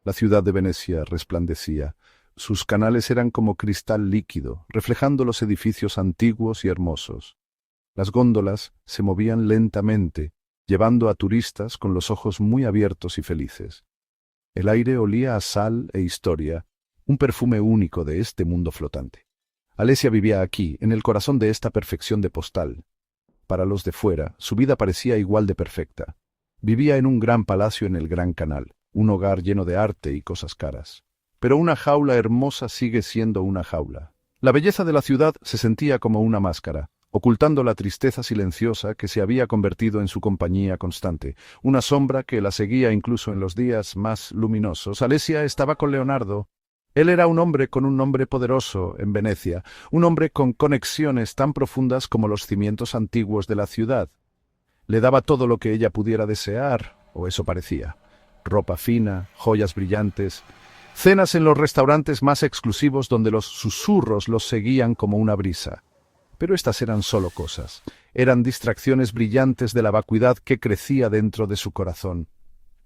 La ciudad de Venecia resplandecía. Sus canales eran como cristal líquido, reflejando los edificios antiguos y hermosos. Las góndolas se movían lentamente, llevando a turistas con los ojos muy abiertos y felices. El aire olía a sal e historia, un perfume único de este mundo flotante. Alesia vivía aquí, en el corazón de esta perfección de postal. Para los de fuera, su vida parecía igual de perfecta. Vivía en un gran palacio en el Gran Canal, un hogar lleno de arte y cosas caras. Pero una jaula hermosa sigue siendo una jaula. La belleza de la ciudad se sentía como una máscara, ocultando la tristeza silenciosa que se había convertido en su compañía constante, una sombra que la seguía incluso en los días más luminosos. Alesia estaba con Leonardo. Él era un hombre con un nombre poderoso en Venecia, un hombre con conexiones tan profundas como los cimientos antiguos de la ciudad. Le daba todo lo que ella pudiera desear, o eso parecía. Ropa fina, joyas brillantes, cenas en los restaurantes más exclusivos donde los susurros los seguían como una brisa. Pero estas eran solo cosas, eran distracciones brillantes de la vacuidad que crecía dentro de su corazón.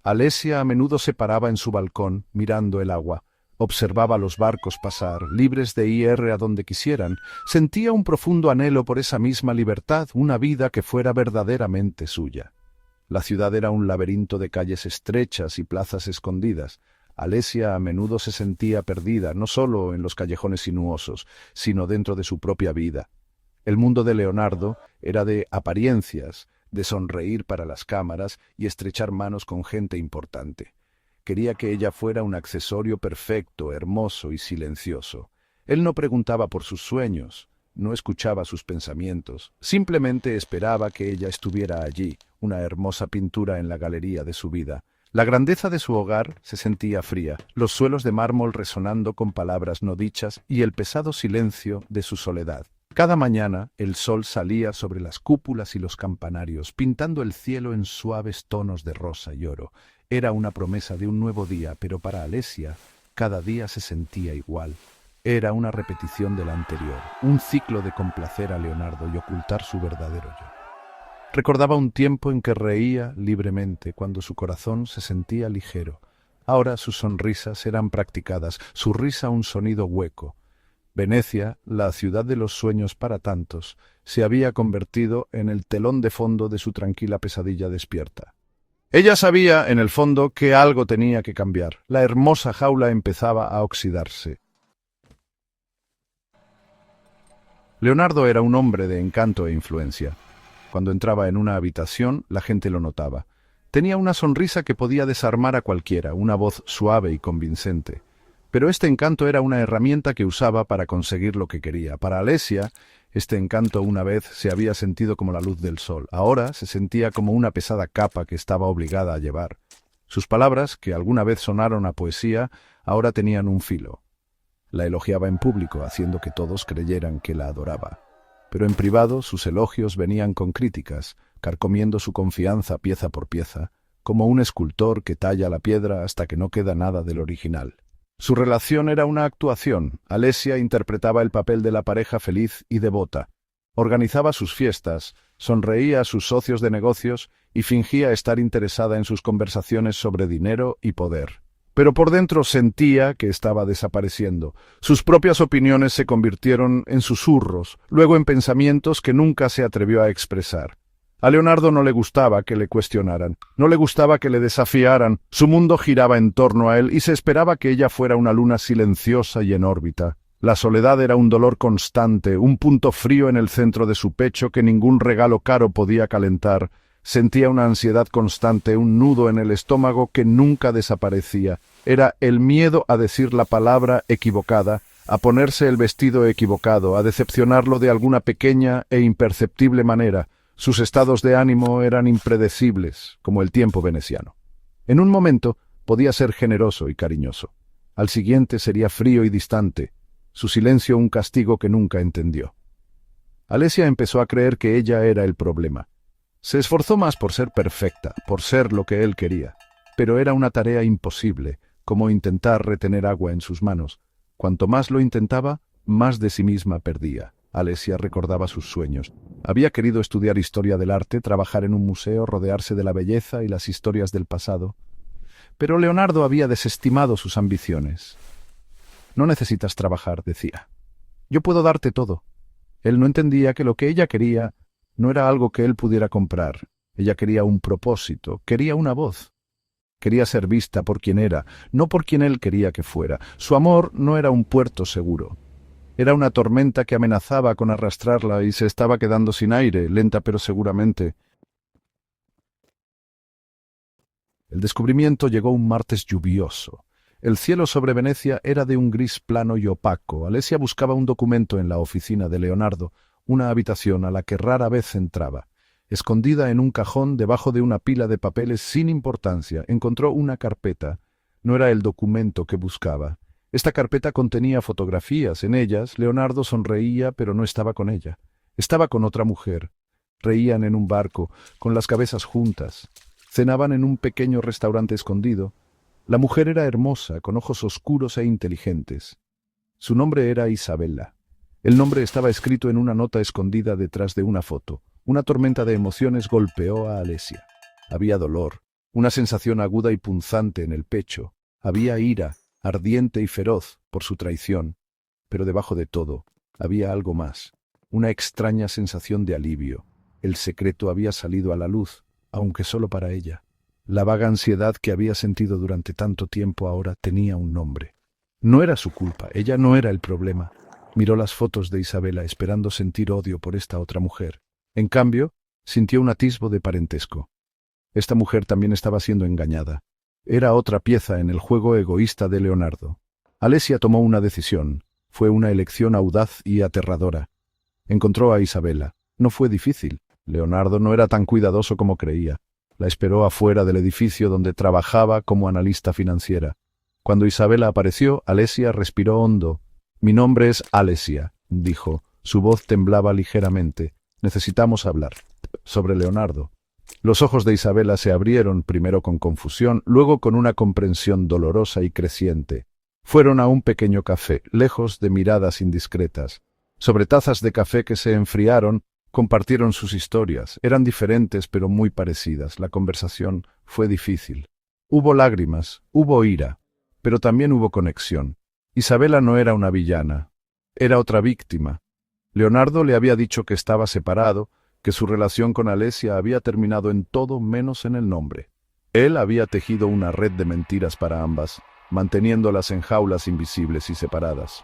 Alesia a menudo se paraba en su balcón, mirando el agua. Observaba los barcos pasar, libres de ir a donde quisieran. Sentía un profundo anhelo por esa misma libertad, una vida que fuera verdaderamente suya. La ciudad era un laberinto de calles estrechas y plazas escondidas. Alesia a menudo se sentía perdida, no solo en los callejones sinuosos, sino dentro de su propia vida. El mundo de Leonardo era de apariencias, de sonreír para las cámaras y estrechar manos con gente importante. Quería que ella fuera un accesorio perfecto, hermoso y silencioso. Él no preguntaba por sus sueños, no escuchaba sus pensamientos, simplemente esperaba que ella estuviera allí, una hermosa pintura en la galería de su vida. La grandeza de su hogar se sentía fría, los suelos de mármol resonando con palabras no dichas y el pesado silencio de su soledad. Cada mañana el sol salía sobre las cúpulas y los campanarios, pintando el cielo en suaves tonos de rosa y oro. Era una promesa de un nuevo día, pero para Alesia cada día se sentía igual. Era una repetición del anterior, un ciclo de complacer a Leonardo y ocultar su verdadero yo. Recordaba un tiempo en que reía libremente, cuando su corazón se sentía ligero. Ahora sus sonrisas eran practicadas, su risa un sonido hueco. Venecia, la ciudad de los sueños para tantos, se había convertido en el telón de fondo de su tranquila pesadilla despierta. Ella sabía, en el fondo, que algo tenía que cambiar. La hermosa jaula empezaba a oxidarse. Leonardo era un hombre de encanto e influencia. Cuando entraba en una habitación, la gente lo notaba. Tenía una sonrisa que podía desarmar a cualquiera, una voz suave y convincente. Pero este encanto era una herramienta que usaba para conseguir lo que quería. Para Alesia, este encanto una vez se había sentido como la luz del sol. Ahora se sentía como una pesada capa que estaba obligada a llevar. Sus palabras, que alguna vez sonaron a poesía, ahora tenían un filo. La elogiaba en público, haciendo que todos creyeran que la adoraba. Pero en privado sus elogios venían con críticas, carcomiendo su confianza pieza por pieza, como un escultor que talla la piedra hasta que no queda nada del original. Su relación era una actuación. Alesia interpretaba el papel de la pareja feliz y devota. Organizaba sus fiestas, sonreía a sus socios de negocios y fingía estar interesada en sus conversaciones sobre dinero y poder. Pero por dentro sentía que estaba desapareciendo. Sus propias opiniones se convirtieron en susurros, luego en pensamientos que nunca se atrevió a expresar. A Leonardo no le gustaba que le cuestionaran, no le gustaba que le desafiaran, su mundo giraba en torno a él y se esperaba que ella fuera una luna silenciosa y en órbita. La soledad era un dolor constante, un punto frío en el centro de su pecho que ningún regalo caro podía calentar. Sentía una ansiedad constante, un nudo en el estómago que nunca desaparecía. Era el miedo a decir la palabra equivocada, a ponerse el vestido equivocado, a decepcionarlo de alguna pequeña e imperceptible manera. Sus estados de ánimo eran impredecibles, como el tiempo veneciano. En un momento podía ser generoso y cariñoso. Al siguiente sería frío y distante, su silencio un castigo que nunca entendió. Alesia empezó a creer que ella era el problema. Se esforzó más por ser perfecta, por ser lo que él quería, pero era una tarea imposible, como intentar retener agua en sus manos. Cuanto más lo intentaba, más de sí misma perdía. Alesia recordaba sus sueños. Había querido estudiar historia del arte, trabajar en un museo, rodearse de la belleza y las historias del pasado. pero Leonardo había desestimado sus ambiciones. «No necesitas trabajar», decía. «Yo puedo darte todo». Él no entendía que lo que ella quería no era algo que él pudiera comprar. Ella quería un propósito, quería una voz. Quería ser vista por quien era, no por quien él quería que fuera. Su amor no era un puerto seguro. Era una tormenta que amenazaba con arrastrarla y se estaba quedando sin aire, lenta pero seguramente. El descubrimiento llegó un martes lluvioso. El cielo sobre Venecia era de un gris plano y opaco. Alesia buscaba un documento en la oficina de Leonardo, una habitación a la que rara vez entraba. Escondida en un cajón debajo de una pila de papeles sin importancia, encontró una carpeta. No era el documento que buscaba. Esta carpeta contenía fotografías. En ellas, Leonardo sonreía, pero no estaba con ella. Estaba con otra mujer. Reían en un barco, con las cabezas juntas. Cenaban en un pequeño restaurante escondido. La mujer era hermosa, con ojos oscuros e inteligentes. Su nombre era Isabella. El nombre estaba escrito en una nota escondida detrás de una foto. Una tormenta de emociones golpeó a Alesia. Había dolor, una sensación aguda y punzante en el pecho. Había ira, ardiente y feroz, por su traición. Pero debajo de todo, había algo más. Una extraña sensación de alivio. El secreto había salido a la luz, aunque solo para ella. La vaga ansiedad que había sentido durante tanto tiempo ahora tenía un nombre. No era su culpa, ella no era el problema. Miró las fotos de Isabella esperando sentir odio por esta otra mujer. En cambio, sintió un atisbo de parentesco. Esta mujer también estaba siendo engañada. Era otra pieza en el juego egoísta de Leonardo. Alesia tomó una decisión. Fue una elección audaz y aterradora. Encontró a Isabella. No fue difícil. Leonardo no era tan cuidadoso como creía. La esperó afuera del edificio donde trabajaba como analista financiera. Cuando Isabella apareció, Alesia respiró hondo. «Mi nombre es Alesia», dijo. Su voz temblaba ligeramente. «Necesitamos hablar». «Sobre Leonardo». Los ojos de Isabella se abrieron, primero con confusión, luego con una comprensión dolorosa y creciente. Fueron a un pequeño café, lejos de miradas indiscretas. Sobre tazas de café que se enfriaron, compartieron sus historias. Eran diferentes pero muy parecidas. La conversación fue difícil. Hubo lágrimas, hubo ira, pero también hubo conexión. Isabella no era una villana, era otra víctima. Leonardo le había dicho que estaba separado, que su relación con Alesia había terminado en todo menos en el nombre. Él había tejido una red de mentiras para ambas, manteniéndolas en jaulas invisibles y separadas.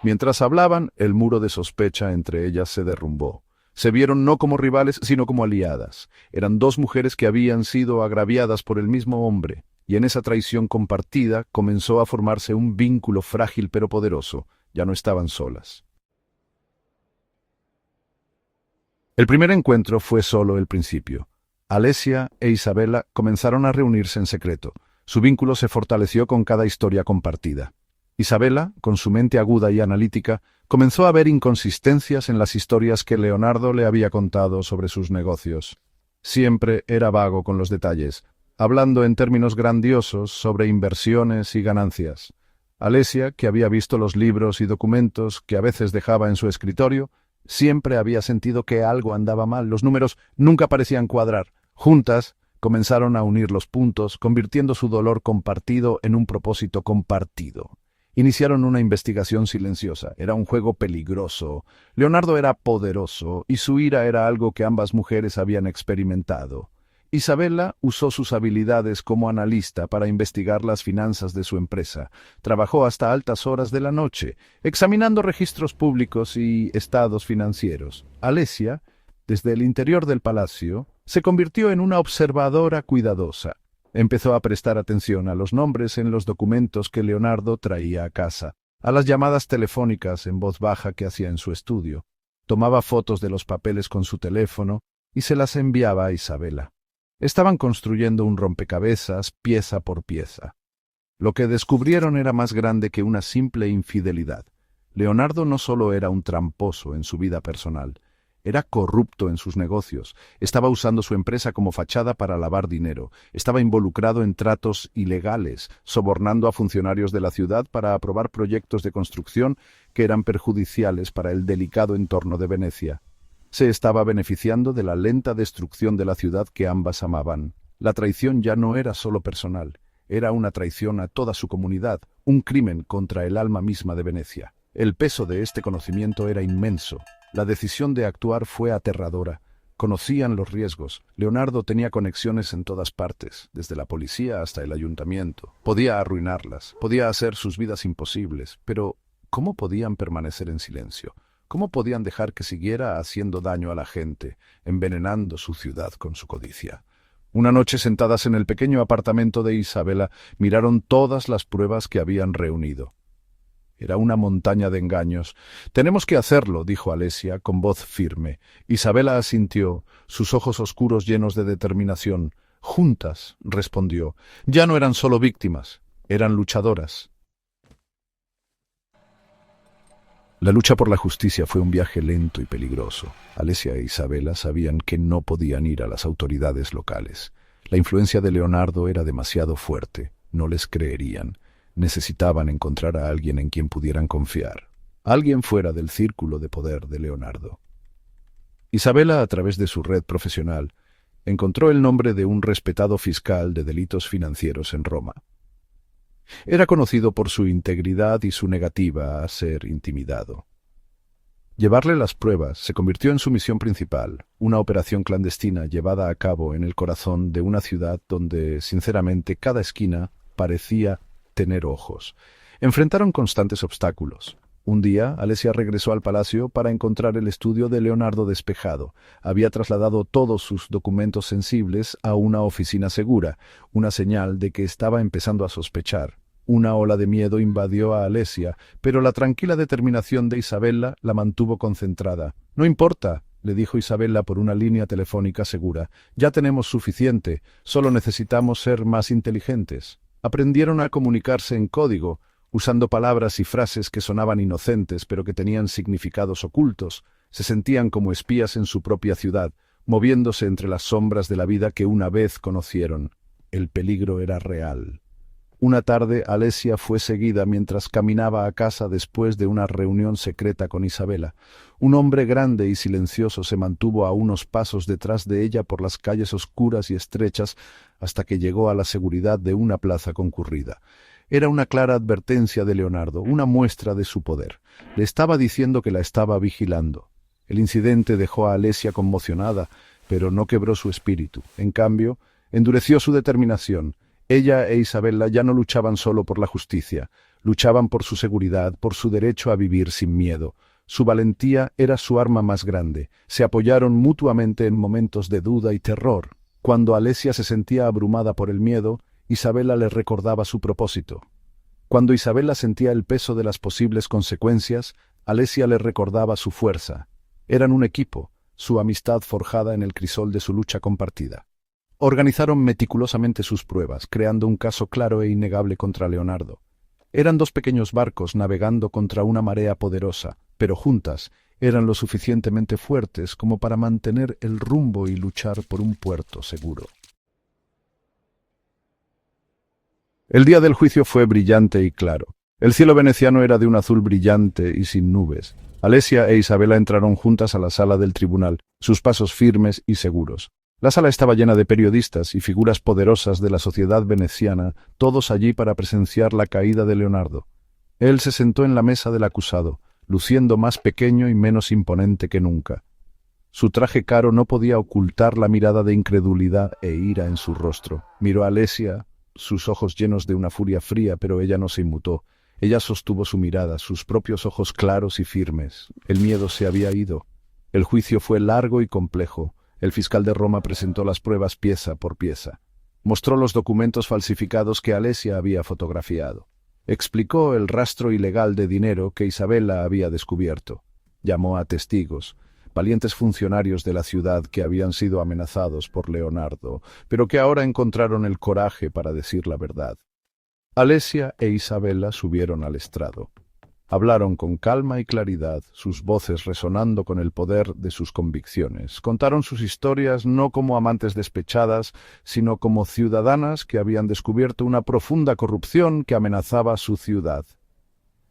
Mientras hablaban, el muro de sospecha entre ellas se derrumbó. Se vieron no como rivales, sino como aliadas. Eran dos mujeres que habían sido agraviadas por el mismo hombre, y en esa traición compartida comenzó a formarse un vínculo frágil pero poderoso. Ya no estaban solas. El primer encuentro fue solo el principio. Alesia e Isabella comenzaron a reunirse en secreto. Su vínculo se fortaleció con cada historia compartida. Isabella, con su mente aguda y analítica, comenzó a ver inconsistencias en las historias que Leonardo le había contado sobre sus negocios. Siempre era vago con los detalles, hablando en términos grandiosos sobre inversiones y ganancias. Alesia, que había visto los libros y documentos que a veces dejaba en su escritorio, siempre había sentido que algo andaba mal. Los números nunca parecían cuadrar. Juntas, comenzaron a unir los puntos, convirtiendo su dolor compartido en un propósito compartido. Iniciaron una investigación silenciosa. Era un juego peligroso. Leonardo era poderoso, y su ira era algo que ambas mujeres habían experimentado. Isabella usó sus habilidades como analista para investigar las finanzas de su empresa. Trabajó hasta altas horas de la noche, examinando registros públicos y estados financieros. Alesia, desde el interior del palacio, se convirtió en una observadora cuidadosa. Empezó a prestar atención a los nombres en los documentos que Leonardo traía a casa, a las llamadas telefónicas en voz baja que hacía en su estudio. Tomaba fotos de los papeles con su teléfono y se las enviaba a Isabella. Estaban construyendo un rompecabezas pieza por pieza. Lo que descubrieron era más grande que una simple infidelidad. Leonardo no solo era un tramposo en su vida personal, era corrupto en sus negocios, estaba usando su empresa como fachada para lavar dinero, estaba involucrado en tratos ilegales, sobornando a funcionarios de la ciudad para aprobar proyectos de construcción que eran perjudiciales para el delicado entorno de Venecia. Se estaba beneficiando de la lenta destrucción de la ciudad que ambas amaban. La traición ya no era solo personal, Era una traición a toda su comunidad, un crimen contra el alma misma de Venecia. El peso de este conocimiento era inmenso. La decisión de actuar fue aterradora. Conocían los riesgos. Leonardo tenía conexiones en todas partes, desde la policía hasta el ayuntamiento. Podía arruinarlas, podía hacer sus vidas imposibles, pero ¿cómo podían permanecer en silencio? ¿Cómo podían dejar que siguiera haciendo daño a la gente, envenenando su ciudad con su codicia? Una noche, sentadas en el pequeño apartamento de Isabela, miraron todas las pruebas que habían reunido. Era una montaña de engaños. «Tenemos que hacerlo», dijo Alesia con voz firme. Isabela asintió, sus ojos oscuros llenos de determinación. «Juntas», respondió. «Ya no eran solo víctimas, eran luchadoras». La lucha por la justicia fue un viaje lento y peligroso. Alesia e Isabela sabían que no podían ir a las autoridades locales. La influencia de Leonardo era demasiado fuerte. No les creerían. Necesitaban encontrar a alguien en quien pudieran confiar. Alguien fuera del círculo de poder de Leonardo. Isabela, a través de su red profesional, encontró el nombre de un respetado fiscal de delitos financieros en Roma. Era conocido por su integridad y su negativa a ser intimidado. Llevarle las pruebas se convirtió en su misión principal, una operación clandestina llevada a cabo en el corazón de una ciudad donde, sinceramente, cada esquina parecía tener ojos. Enfrentaron constantes obstáculos. Un día, Alesia regresó al palacio para encontrar el estudio de Leonardo despejado. Había trasladado todos sus documentos sensibles a una oficina segura, una señal de que estaba empezando a sospechar. Una ola de miedo invadió a Alesia, pero la tranquila determinación de Isabela la mantuvo concentrada. «No importa», le dijo Isabela por una línea telefónica segura. «Ya tenemos suficiente, solo necesitamos ser más inteligentes». Aprendieron a comunicarse en código, usando palabras y frases que sonaban inocentes pero que tenían significados ocultos. Se sentían como espías en su propia ciudad, moviéndose entre las sombras de la vida que una vez conocieron. El peligro era real. Una tarde, Alesia fue seguida mientras caminaba a casa después de una reunión secreta con Isabela. Un hombre grande y silencioso se mantuvo a unos pasos detrás de ella por las calles oscuras y estrechas hasta que llegó a la seguridad de una plaza concurrida. Era una clara advertencia de Leonardo, una muestra de su poder. Le estaba diciendo que la estaba vigilando. El incidente dejó a Alesia conmocionada, pero no quebró su espíritu. En cambio, endureció su determinación. Ella e Isabela ya no luchaban solo por la justicia, luchaban por su seguridad, por su derecho a vivir sin miedo. Su valentía era su arma más grande. Se apoyaron mutuamente en momentos de duda y terror. Cuando Alesia se sentía abrumada por el miedo, Isabela le recordaba su propósito. Cuando Isabela sentía el peso de las posibles consecuencias, Alesia le recordaba su fuerza. Eran un equipo, su amistad forjada en el crisol de su lucha compartida. Organizaron meticulosamente sus pruebas, creando un caso claro e innegable contra Leonardo. Eran dos pequeños barcos navegando contra una marea poderosa, pero juntas eran lo suficientemente fuertes como para mantener el rumbo y luchar por un puerto seguro. El día del juicio fue brillante y claro. El cielo veneciano era de un azul brillante y sin nubes. Alesia e Isabela entraron juntas a la sala del tribunal, sus pasos firmes y seguros. La sala estaba llena de periodistas y figuras poderosas de la sociedad veneciana, todos allí para presenciar la caída de Leonardo. Él se sentó en la mesa del acusado, luciendo más pequeño y menos imponente que nunca. Su traje caro no podía ocultar la mirada de incredulidad e ira en su rostro. Miró a Alesia, sus ojos llenos de una furia fría, pero ella no se inmutó. Ella sostuvo su mirada, sus propios ojos claros y firmes. El miedo se había ido. El juicio fue largo y complejo. El fiscal de Roma presentó las pruebas pieza por pieza. Mostró los documentos falsificados que Alesia había fotografiado. Explicó el rastro ilegal de dinero que Isabela había descubierto. Llamó a testigos, valientes funcionarios de la ciudad que habían sido amenazados por Leonardo, pero que ahora encontraron el coraje para decir la verdad. Alesia e Isabela subieron al estrado. Hablaron con calma y claridad, sus voces resonando con el poder de sus convicciones. Contaron sus historias no como amantes despechadas, sino como ciudadanas que habían descubierto una profunda corrupción que amenazaba su ciudad.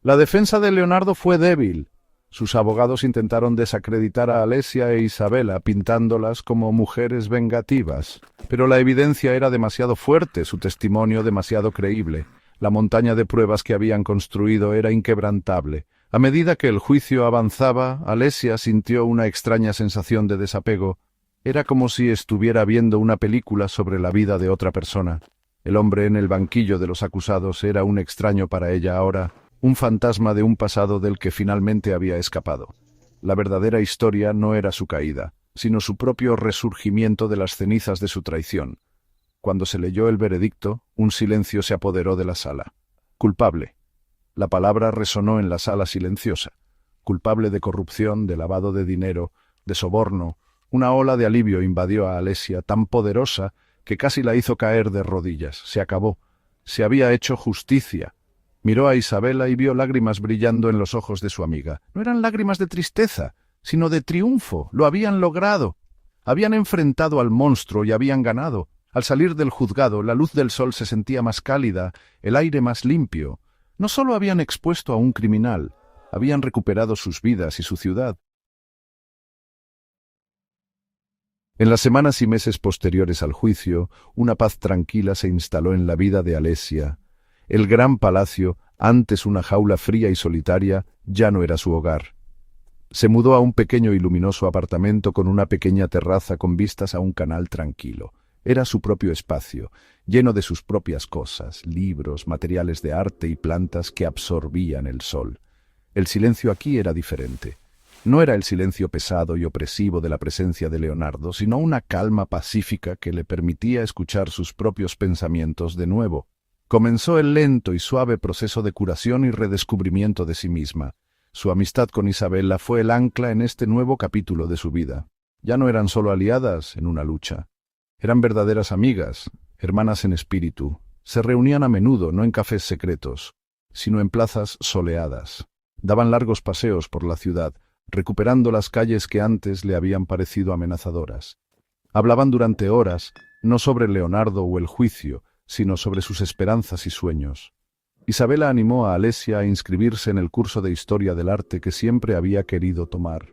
La defensa de Leonardo fue débil. Sus abogados intentaron desacreditar a Alesia e Isabela, pintándolas como mujeres vengativas. Pero la evidencia era demasiado fuerte, su testimonio demasiado creíble. La montaña de pruebas que habían construido era inquebrantable. A medida que el juicio avanzaba, Alesia sintió una extraña sensación de desapego. Era como si estuviera viendo una película sobre la vida de otra persona. El hombre en el banquillo de los acusados era un extraño para ella ahora, un fantasma de un pasado del que finalmente había escapado. La verdadera historia no era su caída, sino su propio resurgimiento de las cenizas de su traición. Cuando se leyó el veredicto, un silencio se apoderó de la sala. Culpable. La palabra resonó en la sala silenciosa. Culpable de corrupción, de lavado de dinero, de soborno. Una ola de alivio invadió a Alesia, tan poderosa que casi la hizo caer de rodillas. Se acabó. Se había hecho justicia. Miró a Isabela y vio lágrimas brillando en los ojos de su amiga. No eran lágrimas de tristeza, sino de triunfo. Lo habían logrado. Habían enfrentado al monstruo y habían ganado. Al salir del juzgado, la luz del sol se sentía más cálida, el aire más limpio. No solo habían expuesto a un criminal, habían recuperado sus vidas y su ciudad. En las semanas y meses posteriores al juicio, una paz tranquila se instaló en la vida de Alesia. El gran palacio, antes una jaula fría y solitaria, ya no era su hogar. Se mudó a un pequeño y luminoso apartamento con una pequeña terraza con vistas a un canal tranquilo. Era su propio espacio, lleno de sus propias cosas, libros, materiales de arte y plantas que absorbían el sol. El silencio aquí era diferente. No era el silencio pesado y opresivo de la presencia de Leonardo, sino una calma pacífica que le permitía escuchar sus propios pensamientos de nuevo. Comenzó el lento y suave proceso de curación y redescubrimiento de sí misma. Su amistad con Isabela fue el ancla en este nuevo capítulo de su vida. Ya no eran solo aliadas en una lucha. Eran verdaderas amigas, hermanas en espíritu. Se reunían a menudo, no en cafés secretos, sino en plazas soleadas. Daban largos paseos por la ciudad, recuperando las calles que antes le habían parecido amenazadoras. Hablaban durante horas, no sobre Leonardo o el juicio, sino sobre sus esperanzas y sueños. Isabela animó a Alesia a inscribirse en el curso de Historia del Arte que siempre había querido tomar.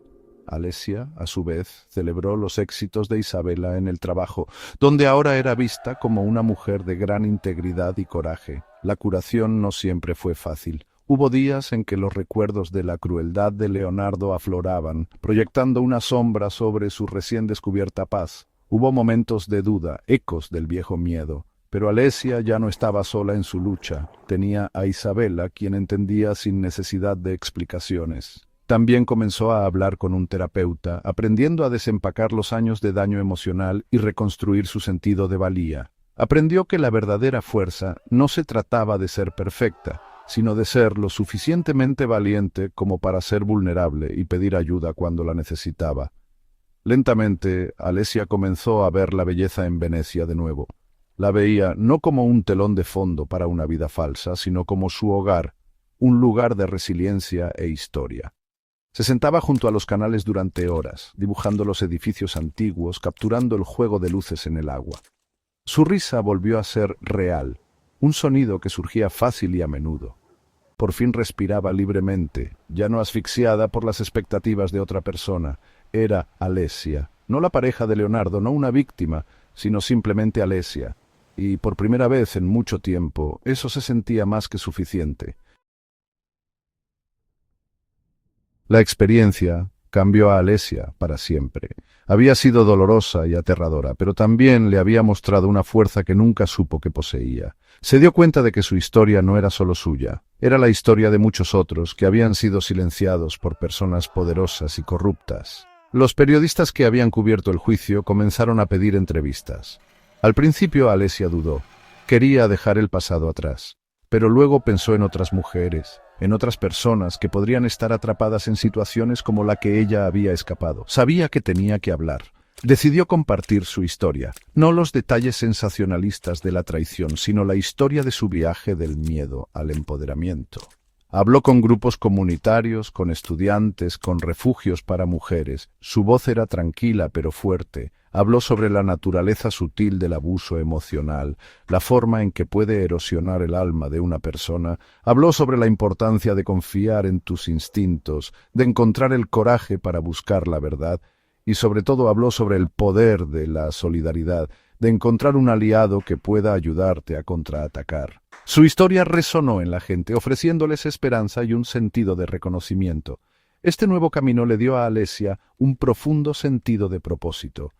Alesia, a su vez, celebró los éxitos de Isabela en el trabajo, donde ahora era vista como una mujer de gran integridad y coraje. La curación no siempre fue fácil. Hubo días en que los recuerdos de la crueldad de Leonardo afloraban, proyectando una sombra sobre su recién descubierta paz. Hubo momentos de duda, ecos del viejo miedo. Pero Alesia ya no estaba sola en su lucha. Tenía a Isabela, quien entendía sin necesidad de explicaciones. También comenzó a hablar con un terapeuta, aprendiendo a desempacar los años de daño emocional y reconstruir su sentido de valía. Aprendió que la verdadera fuerza no se trataba de ser perfecta, sino de ser lo suficientemente valiente como para ser vulnerable y pedir ayuda cuando la necesitaba. Lentamente, Alesia comenzó a ver la belleza en Venecia de nuevo. La veía no como un telón de fondo para una vida falsa, sino como su hogar, un lugar de resiliencia e historia. Se sentaba junto a los canales durante horas, dibujando los edificios antiguos, capturando el juego de luces en el agua. Su risa volvió a ser real, un sonido que surgía fácil y a menudo. Por fin respiraba libremente, ya no asfixiada por las expectativas de otra persona. Era Alesia, no la pareja de Leonardo, no una víctima, sino simplemente Alesia. Y por primera vez en mucho tiempo, eso se sentía más que suficiente. La experiencia cambió a Alesia para siempre. Había sido dolorosa y aterradora, pero también le había mostrado una fuerza que nunca supo que poseía. Se dio cuenta de que su historia no era solo suya, era la historia de muchos otros que habían sido silenciados por personas poderosas y corruptas. Los periodistas que habían cubierto el juicio comenzaron a pedir entrevistas. Al principio Alesia dudó. Quería dejar el pasado atrás, pero luego pensó en otras mujeres, en otras personas que podrían estar atrapadas en situaciones como la que ella había escapado. Sabía que tenía que hablar. Decidió compartir su historia, no los detalles sensacionalistas de la traición, sino la historia de su viaje del miedo al empoderamiento. Habló con grupos comunitarios, con estudiantes, con refugios para mujeres. Su voz era tranquila pero fuerte. Habló sobre la naturaleza sutil del abuso emocional, la forma en que puede erosionar el alma de una persona. Habló sobre la importancia de confiar en tus instintos, de encontrar el coraje para buscar la verdad, y sobre todo habló sobre el poder de la solidaridad, de encontrar un aliado que pueda ayudarte a contraatacar. Su historia resonó en la gente, ofreciéndoles esperanza y un sentido de reconocimiento. Este nuevo camino le dio a Alesia un profundo sentido de propósito.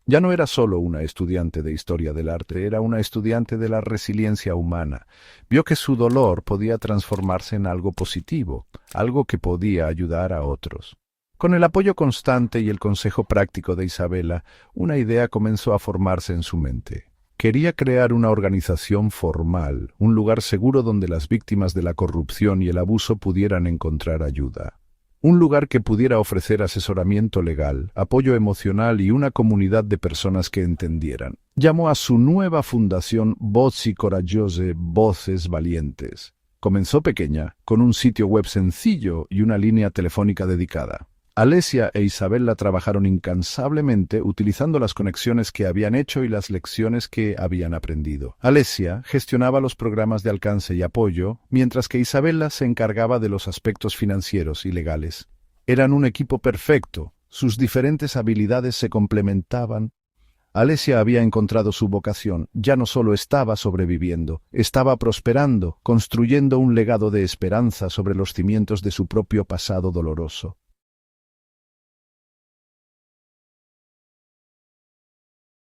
Ya no era solo una estudiante de historia del arte, era una estudiante de la resiliencia humana. Vio que su dolor podía transformarse en algo positivo, algo que podía ayudar a otros. Con el apoyo constante y el consejo práctico de Isabela, una idea comenzó a formarse en su mente. Quería crear una organización formal, un lugar seguro donde las víctimas de la corrupción y el abuso pudieran encontrar ayuda. Un lugar que pudiera ofrecer asesoramiento legal, apoyo emocional y una comunidad de personas que entendieran. Llamó a su nueva fundación Voci Coraggiose, Voces Valientes. Comenzó pequeña, con un sitio web sencillo y una línea telefónica dedicada. Alesia e Isabella trabajaron incansablemente utilizando las conexiones que habían hecho y las lecciones que habían aprendido. Alesia gestionaba los programas de alcance y apoyo, mientras que Isabella se encargaba de los aspectos financieros y legales. Eran un equipo perfecto, sus diferentes habilidades se complementaban. Alesia había encontrado su vocación, ya no solo estaba sobreviviendo, estaba prosperando, construyendo un legado de esperanza sobre los cimientos de su propio pasado doloroso.